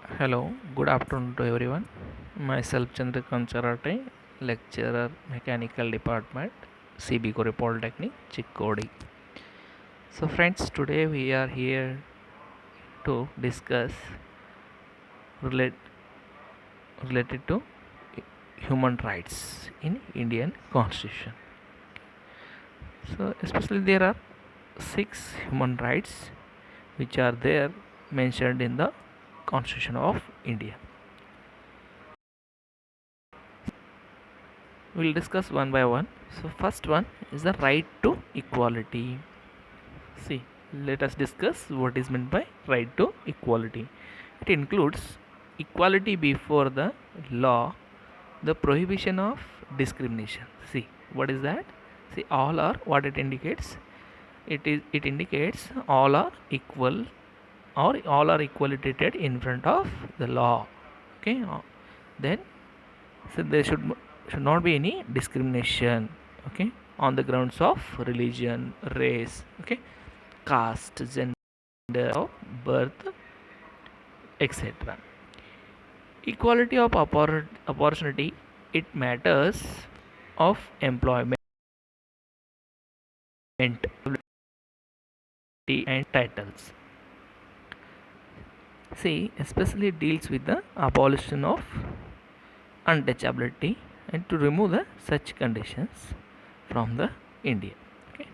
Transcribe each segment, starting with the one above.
Hello, good afternoon to everyone. Myself Chandrakant Charate, lecturer, Mechanical Department, CB Kore Polytechnic, Chikkodi. So, friends, today we are here to discuss relate, related to human rights in Indian Constitution. So, especially there are six human rights which are there mentioned in the Constitution of India. We'll discuss one by one. So, first one is the right to equality. See, let us discuss what is meant by right to equality. It includes equality before the law, the prohibition of discrimination. See, what is that? See, all are what it indicates. It indicates all are equal or all are equally treated in front of the law. Okay, then so there should not be any discrimination. Okay, on the grounds of religion, race. Okay, caste, gender, of birth, etc. Equality of opportunity, it matters of employment and titles. See, especially deals with the abolition of untouchability and to remove the such conditions from the India. Okay.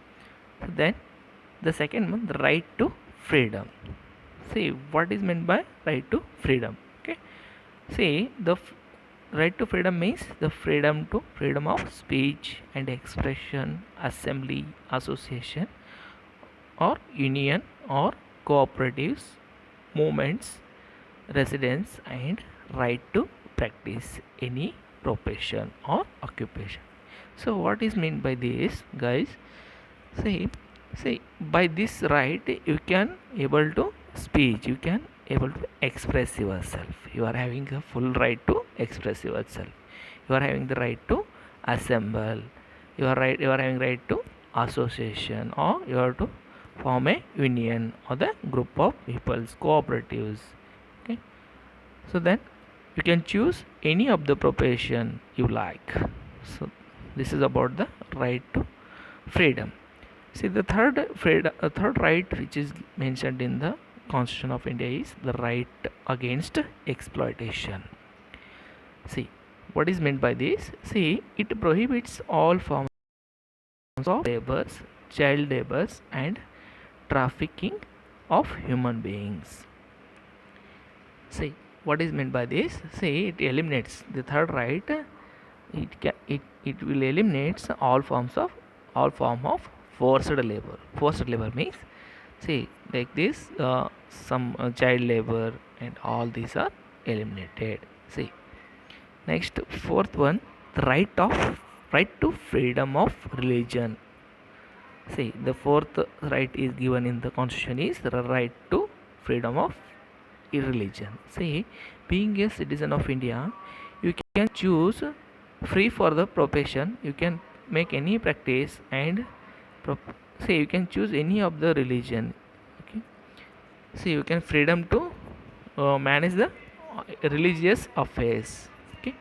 So then the second one, the right to freedom. See, what is meant by right to freedom? Okay. See, the right to freedom means the freedom of speech and expression, assembly, association, or union or cooperatives, movements, residence, and right to practice any profession or occupation. So, what is meant by this, guys? See, see, by this right, you can able to speech. You can able to express yourself. You are having a full right to express yourself. You are having the right to assemble. You are right. You are having right to association, or you have to form a union or the group of people's cooperatives. Okay. So then you can choose any of the profession you like. So this is about the right to freedom. See, the third right which is mentioned in the Constitution of India is the right against exploitation. See, what is meant by this? See, it prohibits all forms of labors, child labors, and trafficking of human beings. See, what is meant by this? See, it eliminates the third right. It will eliminates all form of forced labor. Forced labor means, see, like this, some child labor and all these are eliminated. See, next fourth one, the right to freedom of religion. See, the fourth right is given in the constitution is the right to freedom of religion. See, being a citizen of India, you can choose free for the profession. You can make any practice and say you can choose any of the religion. Okay. See, you can freedom to manage the religious affairs. Okay.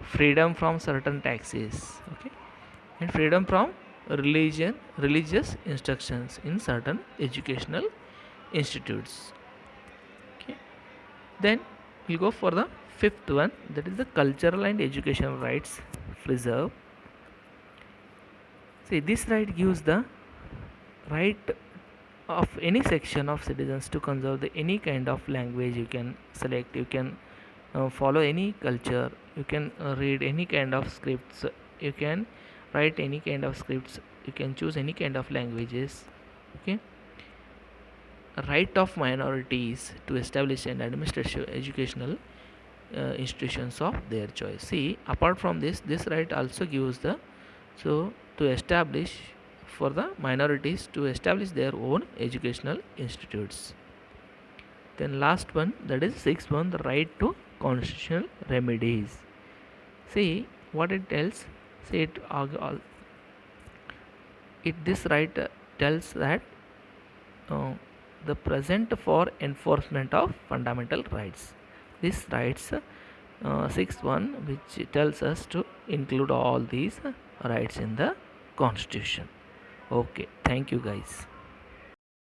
Freedom from certain taxes. Okay. And freedom from religious instructions in certain educational institutes. Okay. Then we'll go for the fifth one, that is the cultural and educational rights preserved. See, this right gives the right of any section of citizens to conserve any kind of language you can select. You can follow any culture. You can read any kind of scripts. You can write any kind of scripts. You can choose any kind of languages. Okay. Right of minorities to establish an administrative educational institutions of their choice. See, apart from this right also gives the so to establish for the minorities to establish their own educational institutes. Then last one, that is sixth one, the right to constitutional remedies. See what it tells. See it this right tells that uh, the present for enforcement of fundamental rights. this rights, sixth one, which tells us to include all these rights in the constitution. Okay, thank you guys.